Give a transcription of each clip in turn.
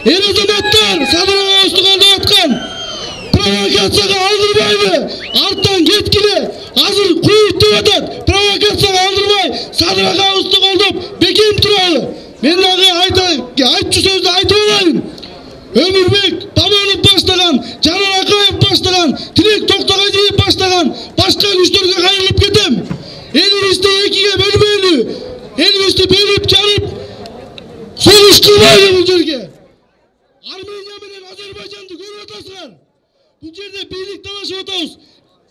El azamattır Sadır'a üstü kaldı atkan. Provokatsiyaga aldırmaydı. Arttan yetkili. Hazır kuyut devadat. Provokatsiyaga aldırmay. Sadır'a üstü kaldı. Bekim turalı. Men aytçı sözde ayta olayım. Ömürbek Damonov başlagan, Canan Akayev başlagan, Tilek Toktagayev başlagan başka güçlerge kayırılıp ketem. Elbis'te ekiye bölmeyli. Elbis'te bölüp canıp sonuç kılmaylı bu yerge. Armenya bilen Azerbaycan'da görüp atasılar. Bu yerde birlik dalaşıp atağız.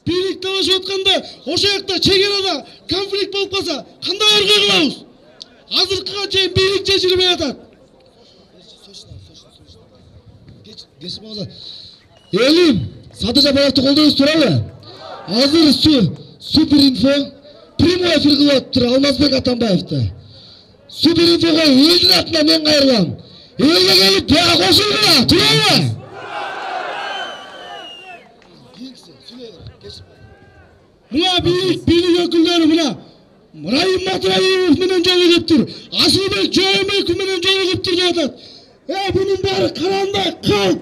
Birlik dalaşıp atkanda oşa yakta çegerada konflikt bolup kalsa kanday arka kılabız. Hazırkıga çeyin birlik çeşilmeye atat. Geçip ağzı. Elim, sadece bayakta kolduğunuz turalı. Hazır Super Info, Primo efir kılıp Almazbek Atambayev'da. Super Info'ga elin atına men kayırlam. Elge gelip bana koşulma, turalı. Buna birlik ökülleri buna. Rahim Matrayev menen joluguptur. Asılbek Joymek menen joluguptur deyatat. Bunun bari karanda kalk.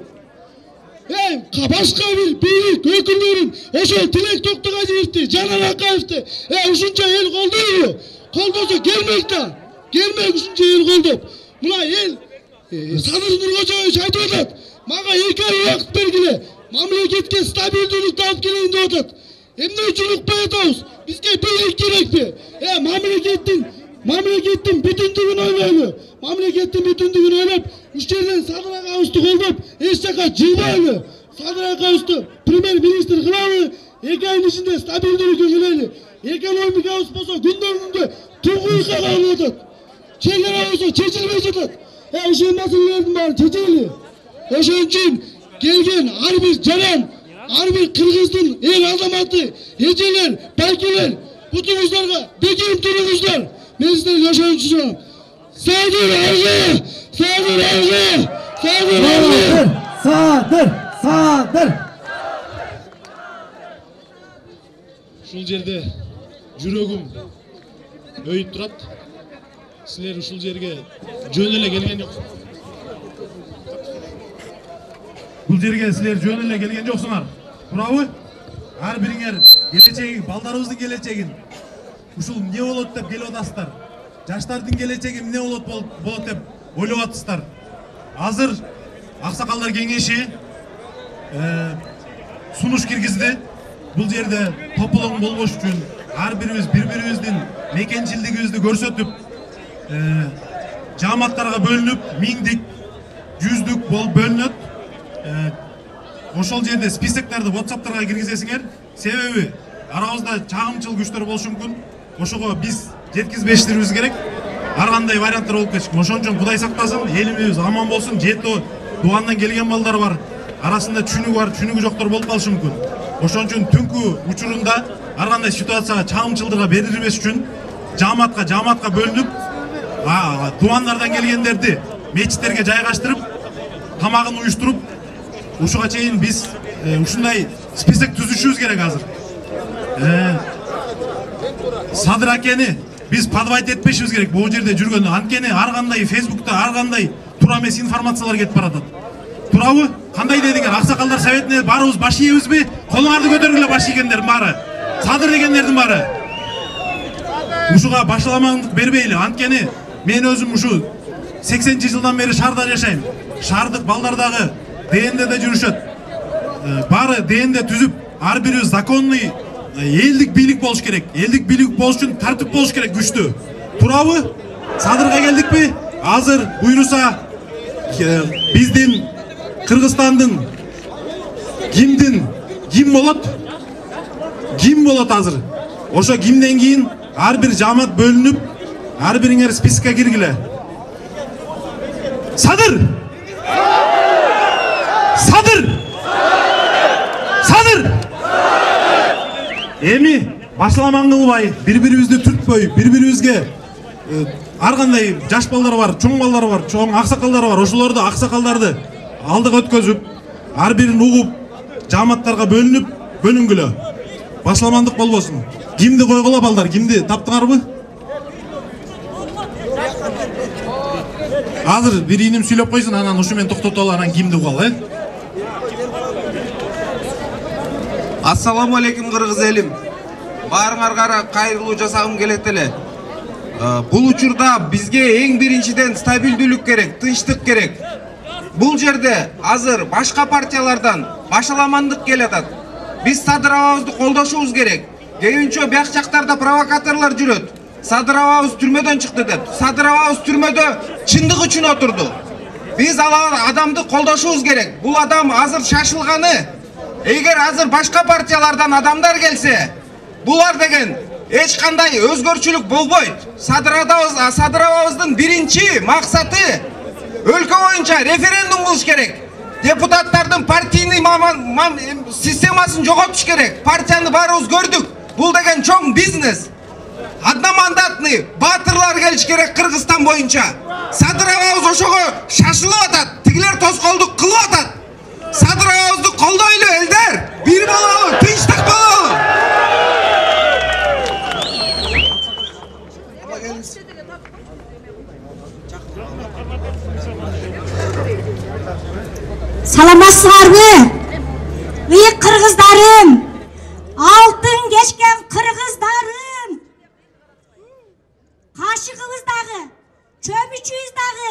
Başka bir birlik öküllerin oşo Tilek Toktagayev'ti, Canan Akayev'ti. Uşunca el kolduruyor. Koldosu gelmek de. Gelmek uşunca el koldup. Buna el Sadır Nurkoçoviç aytıp. Maga 2 ay vakt belgili. Mamleketke stabildilik alып keleyin deyatat. Emne üçünlük bayatağız. Bizge birlik gerek mi? Mamleketin bütünlüğünü oynaylı. Mamleketin bütünlüğünü oynayıp üçlerden Sadır'a kavuştu koldup eşçaka cılmaylı. Sadır'a kavuştu. Primer Minister kılavı 2 ayın içinde stabildilik ögüleyli. Ekonomik avuz bosa gündöründe tuğuyu kağılı otat. Çeker avuzsa çeçilmey jatat. Uşun masalelerin bari çeçileli. Oşun için gelgen har bir jaran, har bir Kırgızdın el azamatı, eceler, belgeler, butunuzlarga bekim turunuzlar. Men sizlerge yaşayın çiziyorum. Sadır ağzı! Sadır ağzı! Sadır ağzı! Sadır! Ушул жерде жүрөгүм өйүп турат. Силер ушул жерге жөн эле келген жоксуңар. Бул жерге силер жөн эле келген жоксуңар. Туурабы? Ар бириңер келечеги, балдарыбыздын келечегин ушул эмне болот деп келип атасыздар. Жаштардын келечеги эмне болот деп ойлоп атасыздар. Азыр Аксакалдар кеңеши сунуш киргизди. Бул жерде тополоң болбош үчүн ар бирибиз бири-бирибиздин мекенчилдигибизди көрсөтүп, жааматтарга бөлүнүп, 1000дик, 100дүк болуп бөлүнөт. Ошол жерде списоктарды WhatsApp'тарга киргизесиңер. Себеби арабызда чагымчыл күчтөр болушу мүмкүн. Ошого биз жеткизбештерибиз керек. Ар кандай варианттар болуп кетишкен. Ошон үчүн Кудай сактасын, элибиз аман болсун. Жети тугандан келген балдар бар. Арасында түшүнүгү бар, түшүнүгү жоктор болуп калышы мүмкүн. Ошон үчүн түнкү учурунда ар кандай ситуацияга чагымчылдыкка берилбеш үчүн жааматка бөлүнүп, тугандардан келгендерди мечиттерге жайгаштырып, тамагын уюштуруп, ушуга чейин биз ушундай список түзүшүбүз керек азыр. Садыр акени биз подвайт этпешибиз керек бул жерде жүргөндө. Анткени ар кандай Фейсбукта ар кандай туура эмес информациялар кетип баратат. Туурабы? Кандай дедиңер? Аксакалдар советине барыбыз баш ийебизби? Колуңарды көтөргүлө баш ийгендердин баары. Садыр дегендердин баары. Ушуга башаламандык бербейли. Анткени мен өзүм ушу 80-жылдан бери шаарда жашайм. Шаардык балдар дагы ДНД да жүрүшөт. Баары ДНД түзүп, ар бирибиз законный элдик бийлик болуш керек. Элдик бийлик болуш үчүн тартип болуш керек, күчтүү. Туурабы? Садырга келдикпи? Азыр буйруса биздин Кыргызстандын гимн болот? Гимн болот азыр. Ошо гимнден кийин ар бир жаамат бөлүнүп, ар бириңер спискке киргиле. Садыр! Садыр! Садыр! Эми башаламан кылбай, бири-бирибизди түртпөй, бири-бирибизге ар кандай жаш балдар бар, чоң балдар бар, чоң аксакалдар бар. Ошолорду аксакалдарды алдыга өткөзүп, ар бирин угуп, жааматтарга бөлүнгүлө. Башаламандык болбосун. Гимди койгула балдар, гимди таптыңарбы? Азыр бир иним сүйлөп койсун, анан ушу менен токтотуп алып, анан кимди угалы. Ассаламу алейкум кыргыз элим. Баарыңарга кайрылуу жасагым келет эле. Бул учурда бизге эң биринчиден стабилдүүлүк керек, тынчтык керек. Бул жерде азыр башка партиялардан башаламандык келатат. Биз Садыр Абабызды колдошубуз керек. Кийинчө бияк жактарда провокаторлор жүрөт. Садыр Абабыз түрмөдөн чыкты деп. Садыр Абабыз түрмөдө чындык үчүн отурду. Биз ал адамды колдошубуз керек. Бул адам азыр шашылганы. Эгер азыр башка партиялардан адамдар келсе, булар деген эч кандай өзгөрчүлүк болбойт. Садыр Абабыздын биринчи максаты өлкө боюнча референдум кылыш керек. Депутаттардын партийный системасын жоготуш керек. Партияны баарыбыз көрдүк. Бул деген чоң бизнес. Одномандатный батырлар келиш керек Кыргызстан боюнча. Садыр Абабыз ошого шашылып атат. Тигилер тоскоолдук кылып атат. Садыр Абабызды колдойлу элдер. Бир бололу, тынчтык бололу. Саламатсыздарбы? Ыйык кыргыздарым, алтын кечкен кыргыздарым. Кашыгыбыз дагы, чөмүчүбүз дагы,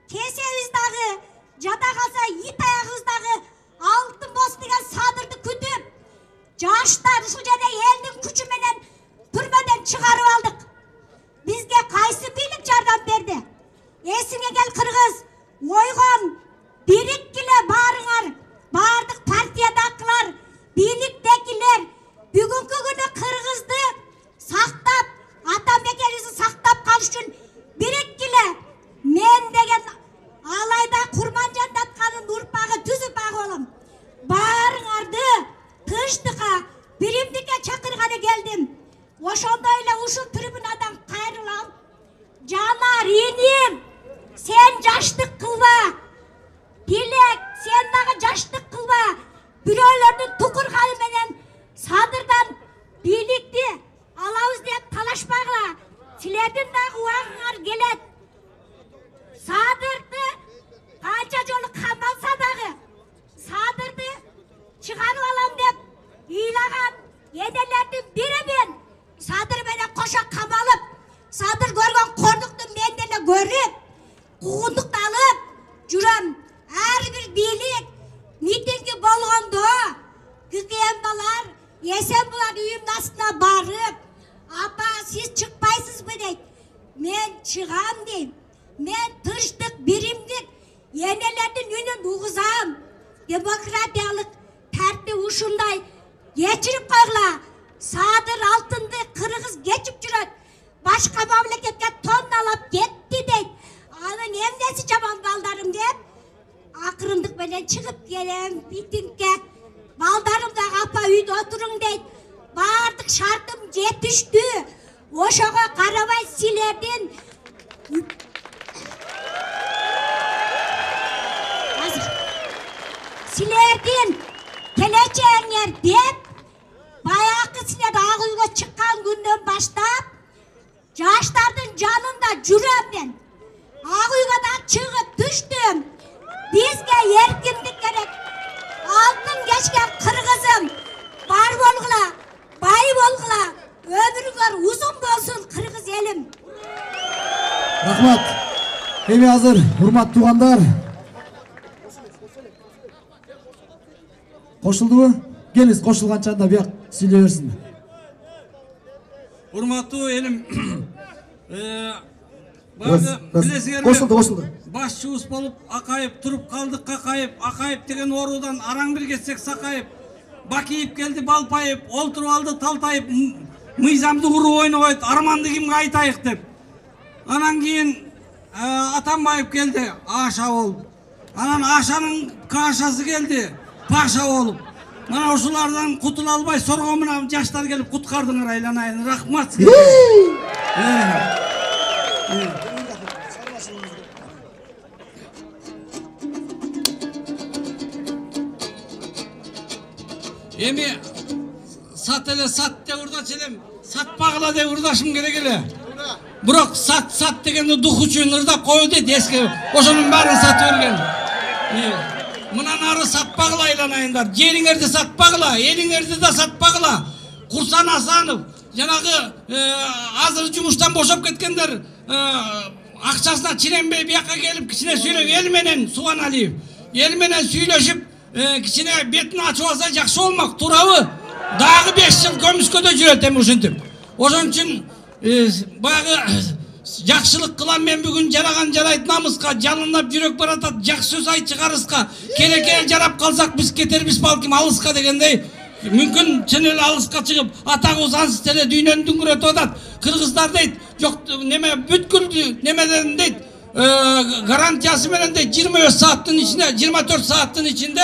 кесебиз дагы, жада калса ит аягыбыз дагы алтын болсун деген Садырды күтүп, жаштар ушул жерде элдин күчү менен түрмөдөн чыгарып алдык. Бизге кайсы бийлик жардам берди? Эсиңе кел кыргыз, ойгон, бириkkile баарыңар, баардык партиядакылар, бийликтегилер бүгүнкү күнү кыргызды сактап, ата мекенибизди сактап калыш үчүн бириkkile. Мен деген алайда Курманжан Датканын урпагы түзүп ага болом. Баарыңарды тынчтыкка, биримдикке чакырганы келдим. Ошондой эле ушул трибунадан кайрылам. Жанар иним, сен жаштык кылба. Билек, сен дагы жаштык кылба. Бирөөлөрдүн тукурганы менен Садырдан бийликти алабыз деп талашпагыла. Силердин дагы убагыңар келет. Садырды канча жолу камалса дагы Садырды чыгарып алам деп ыйлаган энелердин бири мен. Садыр менен кошо камалып, Садыр көргөн кордукту мен деле көрүп, куугундукту алып жүрөм. Ар бир бийлик митинги болгондо ККМдалар, Эсенбулак үйүмдүн астына барып, апа сиз чыкпайсызбы дейт. Мен чыгам дейм. Мен тынчтык, биримдик энелердин үнүн угузам. Демократиялык тартип ушундай кечирип койгула. Садыр алтынды кыргыз кечип жүрөт. Башка мамлекетке тонналап кетти дейт. Анын эмнеси жаман балдарым деп акырындык менен чыгып келем митингге. Балдарым дагы апа үйдө отуруң дейт. Баардык шартым жетиштүү. Ошого карабай силердин келечегиңер деп баягы силер ак үйгө чыккан күндөн баштап жаштардын жанында жүрөм мен. Ак үйгө да чыгып түштүм. Бизге эркиндик керек. Алтын кечкен кыргызым бар болгула, бай болгула. Өмүрүңөр узун болсун кыргыз элим. Рахмат. Эми азыр урматтуу туугандар. Кошулдубу? Келиңиз, кошулганча анда бияк сүйлөй берсин. Урматтуу элим, кошулду. Башчыбыз болуп Акаев туруп калдык. Акаев деген оруудан араң бир кетсек Сакаев. Бакиев келди Балпаев, олтуруп алды Талтаев. Мыйзамды уруп ойнобойт, арманды кимге айтайык деп. Анан кийин Атамбаев келди, Аша болуп. Анан Ашанын кашасы келди, Паша болуп. Мана ушулардан кутула албай сорго менен жаштар келип куткардыңар, айланайын. Рахмат сизге. Эми сат деп урдач элем, сатпагыла деп урдашым керек эле. Бирок сат дегенде дух үчүн ырдап кою дейт эски. Ошонун баарын сатып берген. Мынан ары сатпагыла айланайындар. Жериңерди сатпагыла, элиңерди да сатпагыла. Курсан Асанов жанагы азыр жумуштан бошоп кеткендер акчасына чиренбей бияка келип кичине сүйлөп эл менен Субаналиев. Эл менен сүйлөшүп кичине бетин ачып алса жакшы болмок, туурабы? Дагы 5 жыл көмүскөдө жүрөт эми ушинтип. Ошон үчүн багы жакшылык кылам мен бүгүн жараган жарайт намыска, жалындап жүрөк баратат, жакшы сөз айт чыгарыска, керекке жарап калсак биз кетербиз балким алыска дегендей. Мүмкүн чын эле алыска чыгып, атагыбыз ансыз эле дүйнөнү дүңгүрөтүп атат. Кыргыздар дейт, жок неме бүткүл немеден дейт, гарантиясы менен дейт 25 сааттын ичинде, 24 сааттын ичинде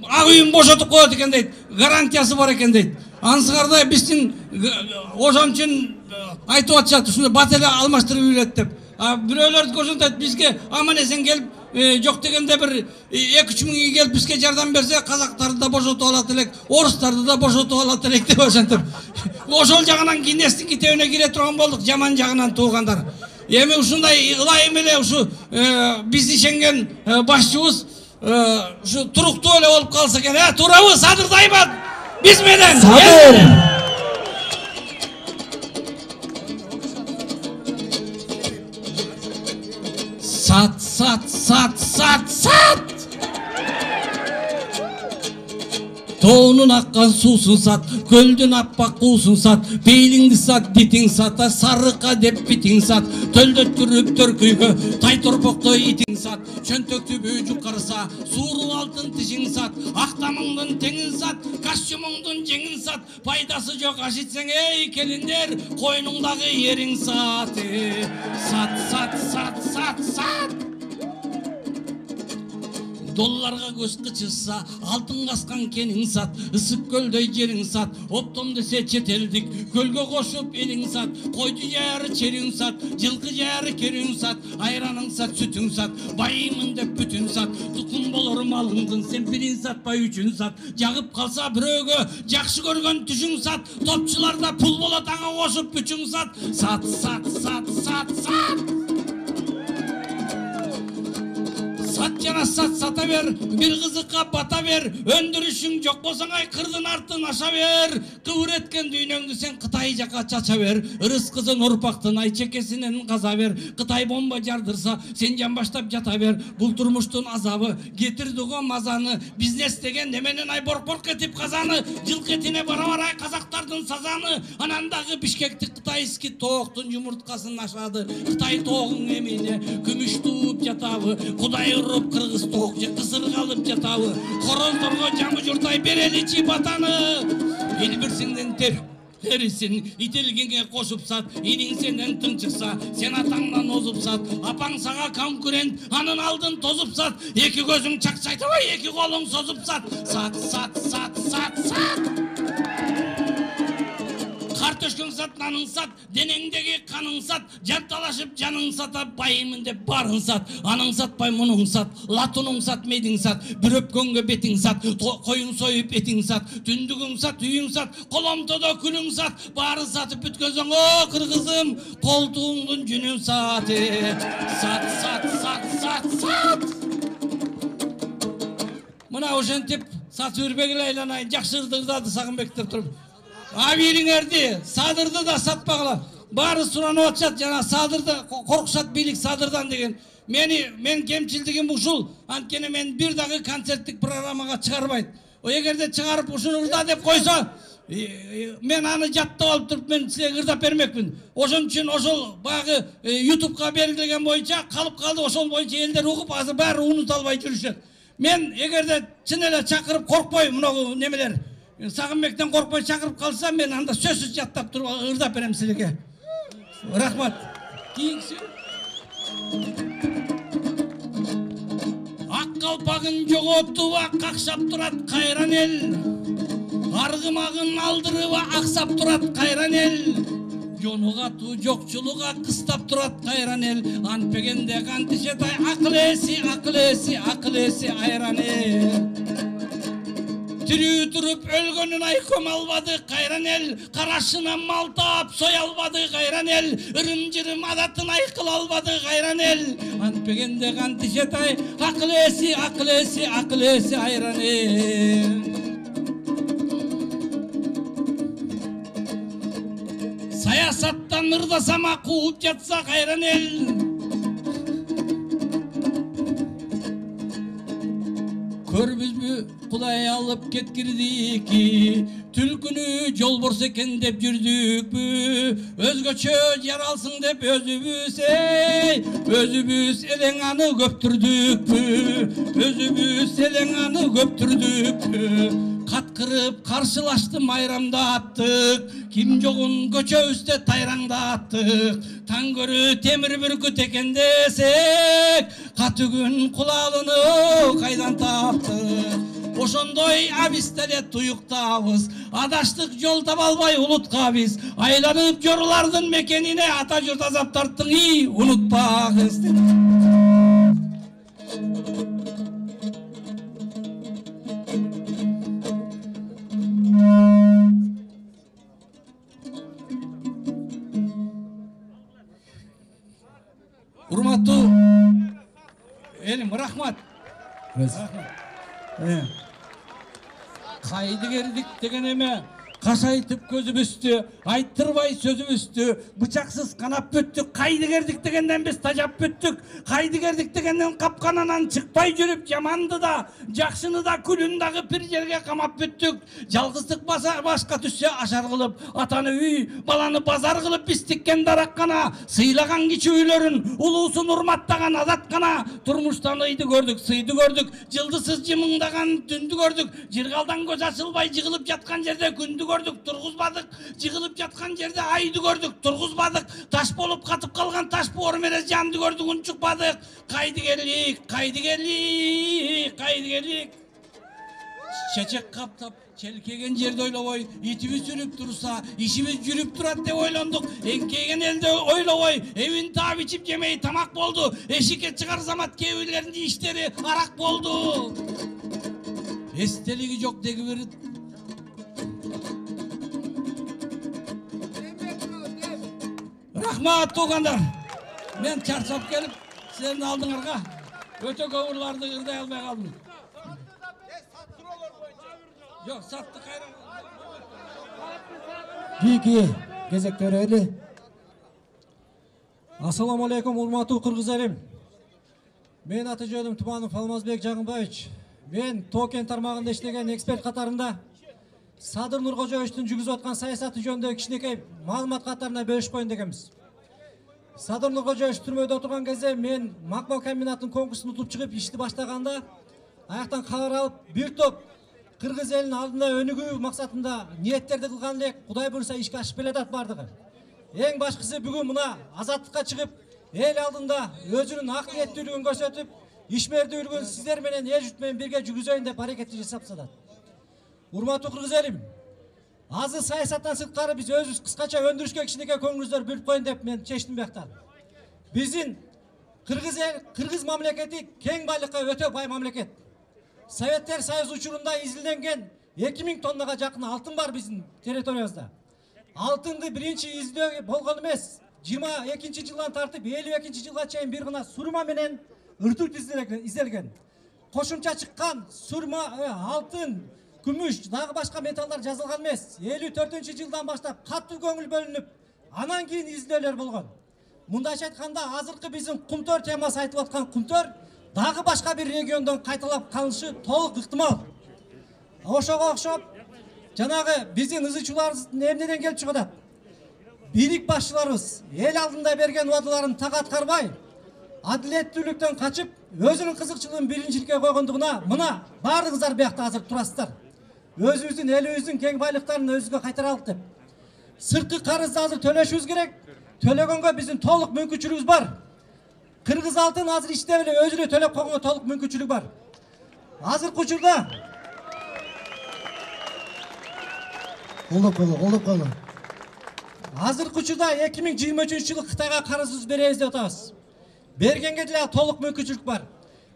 ак үйүн бошотуп коет экен дейт. Гарантиясы бар экен дейт. Ансыгарда биздин ошон үчүн айтып атышат, ушуну бат эле алмаштырып билет деп. Бирөөлөр ошентет бизге аман эсен келип жок дегенде бир 2-3 миңге келип бизге жардам берсе, казактарды да бошотуп алат элек, орустарды да бошотуп алат элек деп ошентип. Ошол жагынан Гиннестин китебине кире турган болдук, жаман жагынан туугандар. Эми ушундай ылайым эле ушу биз ишенген башчыбыз ушу туруктуу эле болуп калса экен. Туурабы, Садыр Дайбат биз менен. Сат. Тоонун аккан суусун сат, көлдүн аппак куусун сат, пейлиңди сат, битиң сат, сарыкка деп битиң сат, төлдөттүрүп төркүйгө, тай торпоктой итиң сат, чөнтөктү бөөжүк карыса, сууру алтын тишиң сат, актамыңдын теңин сат, костюмуңдун жеңин сат, пайдасы жок аш ичсең эй келиндер, койнуңдагы эриң сат. Сат. Долларга көз кычырса, алтын каскан кениң сат, ысык көлдөй жериң сат, оптом десе четелдик, көлгө кошуп элиң сат, койду жаары чериң сат, жылкы жаары кериң сат, айраның сат, сүтүң сат, байымын деп бүтүн сат, тукум болор малыңдын, сен бирин сатпай үчүн сат, жагып калса бирөөгө жакшы көргөн түшүң сат, топчуларда пул болот ага кошуп бүчүң сат. Сат жана сата бер, бир кызыкка бата бер, өндүрүшүң жок болсоң ай кырдын артын аша бер, кыбыр эткен дүйнөңдү сен Кытай жака чача бер, ырыс кызын урпактын ай чекесинен каза бер, Кытай бомба жардырса сен жамбаштап жата бер, бул турмуштун азабы кетирди го мазаны, бизнес деген неменен ай борк этип казаны, жылкы этине барабар ай казактардын сазаны, анан дагы Бишкектик кытайский тооктун жумурткасын ашады, Кытай тоогун эмине күмүш тууп жатабы, Кудай уруп кыргыз тоок же кысыр калып жатабы, короздорго жамы журтай береличи батаны, эл бирсиңден терисин ителгенге кошуп сат, иниң сенден тың чыкса, сен атаңдан озуп сат, апаң сага конкурент, анын алдын тозуп сат, эки көзүң чакчайтабай, эки колуң созуп сат. Кар төшкөн сат, наның сат, денеңдеги каның сат, жанталашып жаның сата, байымын деп барын сат, аның сатпай мунуң сат, латунуң сат, мейдиң сат, бір өпкөнгө бетиң сат, коюң союп этиң сат, түндүгүң сат, үйүң сат, коломтодо күлүң сат, барын сатып бүткөзөң, о кыргызым, колтуңдун жүнүн сат. Мына ошентип сат үрбегиле айланайын, жакшы ырдырдады Сагынбек деп туруп. Абириңерди, Садырды да сатпагыла. Бары суранып атышат, жана Садырды коркушат бийлик Садырдан деген. Мен кемчилдигим ушул. Анткени мен бир дагы концерттик программага чыгарбайт. Эгерде чыгарып ушуну ырда деп койсо, мен аны жаттап алып туруп мен силерге ырдап бермекмин. Ошон үчүн ошол багы YouTube'га берилген боюнча калып калды, ошол боюнча элдер угуп, азыр баары унута албай жүрүшөт. Мен эгерде чын эле чакырып коркпой, мына немелер Сагынбектен коркпой чакырып калса, мен анда сөзсүз жаттап туруп ырдап берем силерге. Рахмат. Кийинкиси. Ак калпагын жоготуба какшап турат кайран эл. Аргымагын алдырыба аксап турат кайран эл. Жонугатуу жокчулуга кыстап турат кайран эл. Антпегенде кантишетай акыл эси айран эл. Tiri turup ölgönün aykom albadı kayran el. Karaşına maltap soy albadı kayran el. Irım cırım adatın aykıl albadı kayran el. Antpegende kantişetay aklesi aklesi aklesi ayran el. Sayasattan ırdasama kuğup yatsa kayran el. Körbüzbü kulay alıp ketkirdik ki Tülkünü jol borsa eken dep jürdük bü Özgöçö yaralsın dep özübüz ey Özübüz eleң аны köptürdük bü Özübüz eleң аны köptürdük bü Katkırıp karşılaştı mayramda attık Kim jogun göçö üstte tayrangda attık Tan görü temir bürküt eken desek Katügün kulağını kaydan taptık Oşondoy abistele tuyuktağız Adaştık yol tabalbay ulutqa biz Aylanıp yorulardın mekenine Ata jurt azap tarttın iyi unutpağız Urmattu elim rahmat Kaydı gerdik degen eme Kaşaytıp gözümüzdü Ayttırбай sözümüzdü Bıçaksız kanap büttük Kaydı gerdik degenden biz tajap büttük Kaydı gerdik degenden kapkananan çıkpay jürüp jamandı da Jakşını da külün dağı bir jerge kamap büttük Жалgыздык başka түссө aşar kılıp Atanı üy balanı bazar kılıp biz tikken darakkana Sıylagan kiçüylörün ulusun urmattagan azatkana Turmuştan ıydı gördük sıydı gördük Jıldızsız jımыңdagan түндү gördük Jirgaldan göz açılbay jığılıp jatkan jerde күндү gördük turguzbadık jığılıp jatkan jerde aydı gördük turguzbadık taş bolup katıp kalgan taş boor menен janды gördük unчукпадыk kaydı geldik kaydı geldik kaydı geldik çeçek kaptap çelkegen jerde oylobой itimiz sürüp tursa işimiz jürüp turat dep oylonduk enkeygen elde oylobой evin taap içip jemey tamak boldu eşikке çıkar zamat kebirlerinin işleri arak boldu esteligi jok degi bir Rahmat toğanlar. Ben çarşap gelip sizlerin aldığınızga öte kovurlardı ırday almaya kaldım. Yok sattık hayran. Kiki кезектер eli. Assalamu alaikum урматтуу кыргыз элим. Мен аты жөнүм Туманов Алмазбек Жагынбаевич. Мен Токен тармагында иштеген эксперт катарында Садыр Нуркожоевичтин жүргүзүп аткан саясаты жөнүндө кичинекей маалымат катарына бөлүшүп коеюн дегенбиз. Садыр Нуркожоевич түрмөдө отурган кезде мен макбал комбинатынын конкурсун утуп чыгып ишти баштаганда аяктан кабар алып бир топ кыргыз элинин алдында өнүгүү максатында ниеттерди кылган элек Кудай буйруса ишке ашып келатат бардыгы. Эң башкысы бүгүн мына азаттыкка чыгып эл алдында өзүнүн ак ниеттүүлүгүн көрсөтүп ишмердүүлүгүн сиздер менен эл журт менен бирге жүргүзөйүн деп аракетти жасап сатат. Урматтуу кыргыз элим, азыр саясаттан сырткары биз өзүбүз кыскача өндүрүшкө кичинекей көңүлүңүздөр бөлүп коеюн деп мен чечтим бияктан. Биздин кыргыз эл, кыргыз мамлекети кең байлыкка өтө бай мамлекет. Советтер Союзу учурунда изилденген 2000 тоннага жакын алтын бар биздин территориябызда. Алтынды биринчи издөө болгон эмес. 22 жылдан тартып 52 жылга чейин бир гана сурма менен ыртут изделген. Кошумча чыккан сурма, алтын, күмүш, дагы башка металлдар жазылган эмес. 54 жылдан баштап катуу көңүл бөлүнүп, анан кийин издөөлөр болгон. Мындайча айтканда, азыркы биздин кумтөр темасы айтылып аткан кумтөр дагы башка бир региондон кайталап калышы толук ыктымал. Ошого окшоп, жанагы биздин ызычууларыбыз эмнеден келип чыгып атат? Бийлик башчыларыбыз эл алдында берген убадаларын так аткарбай, адилеттүүлүктөн качып, өзүнүн кызыкчылыгын биринчиликке койгондугуна мына баардыгыңыздар биякта азыр турасыздар. Өзүбүздүн элибиздин кең байлыктарын өзүбүзгө кайтаралык деп. Сырткы карызды азыр төлөшүбүз керек. Төлөгөнгө биздин толук мүмкүнчүлүгүбүз бар. Кыргыз алтын азыр ичте эле өзүнө төлөп койгонго толук мүмкүнчүлүк бар. Азыркы учурда Азыркы учурда 2023-жылы Кытайга карызыбызды беребиз деп атабыз. Бергенге деле толук мүмкүнчүлүк бар.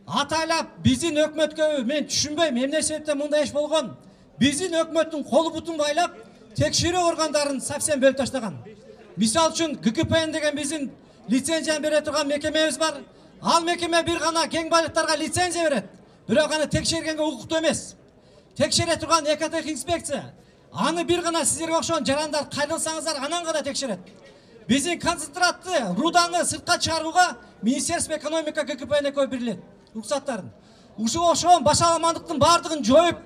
Атайлап биздин өкмөткө мен түшүнбөйм эмне себептен мындай иш болгон. биздин өкмөттүн колу бутун байлап текшерүү органдарын совсем бөлүп таштаган. Мисал үчүн ГКПН деген биздин лицензия бере турган мекемебиз бар. Ал мекеме бир гана кең байлыктарга лицензия берет. Бирок аны текшергенге укуктуу эмес. Текшере турган экотех инспекция аны бир гана сиздерге окшогон жарандар кайрылсаңыздар анан гана текшерет. Биздин концентратты руданы сыртка чыгарууга Министерство экономика ГКПН экөө берилет уруксаттарын. Ушуга окшогон башаламандыктын баардыгын жоюп,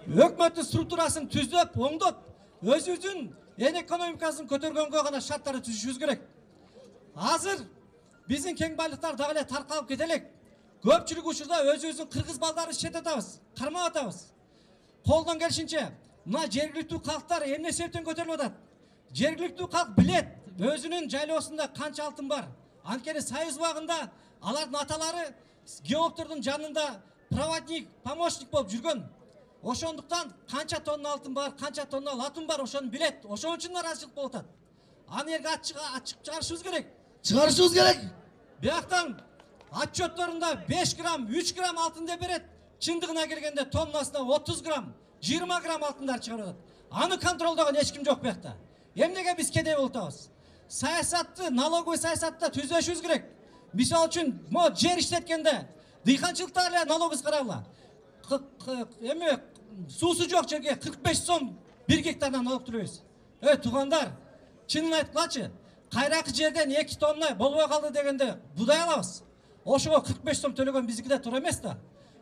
өкмөттүн структурасын түздөп, оңдоп, өзүбүздүн эл экономикасын көтөргөнгө гана шарттарды түзүшүбүз керек. Азыр биздин кең байлыктар дагы эле таркалып кете элек. Көпчүлүк учурда өзүбүздүн кыргыз балдарын чет атабыз, кармап атабыз. Колдон келишинче мына жергиликтүү калктар эмне себептен көтөрүлүп атат? Жергиликтүү калк билет, өзүнүн жайлоосунда канча алтын бар. Анткени Союз убагында алардын аталары геологтордун жанында проводник, помощник болуп жүргөн. Ошондуктан канча тонна алтын бар, канча тонна латун бар, ошону билет. Ошон үчүн наразычылык болуп атат. Аны элге ачык чыгарышыбыз керек. Чыгарышыбыз керек. Бияктан отчетторунда 5 грамм, 3 грамм алтын деп берет. Чындыгына келгенде тоннасына 30 грамм, 20 грамм алтындар чыгарып атат. Аны контролдогон эч ким жок биякта. Эмнеге биз кедей болуп атабыз? Саясатты, налоговый саясатты түзөшүбүз керек. Мисал үчүн, жер иштеткенде дыйканчылыкта эле налогубуз карагыла. Эме суусу жок жерге 45 сом 1 гектардан налог төлөйбүз. Туугандар, чынын айткылачы, кайракы жерден 2 тонна болбой калды дегенде будай алабыз. Ошого 45 сом төлөгөн биздикиде туура эмес да.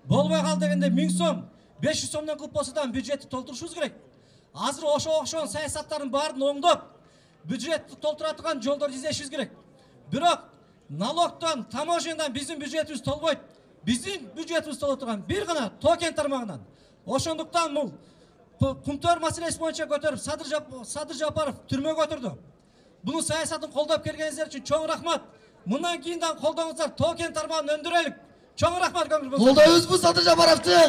Болбой калды дегенде 1000 сом, 500 сомдон кылып болсо да бюджетти толтурушубуз керек. Азыр ошого окшогон саясаттардын баарын оңдоп, бюджетти толтура турган жолдорду издешибиз керек. Бирок налогтон, таможнядан биздин бюджетибиз толбойт. Биздин бюджетибиз толо турган бир гана токен тармагынан. Ошондуктан бул кумтөр маселеси боюнча көтөрүп Садыр Жапаров түрмөгө отурду. Буну саясатын колдоп келгениңиздер үчүн чоң рахмат. Мындан кийин дагы колдооңуздар токен тармагын өндүрөлүк. Чоң рахмат көңүл. Колдойбузбу Садыр Жапаровду?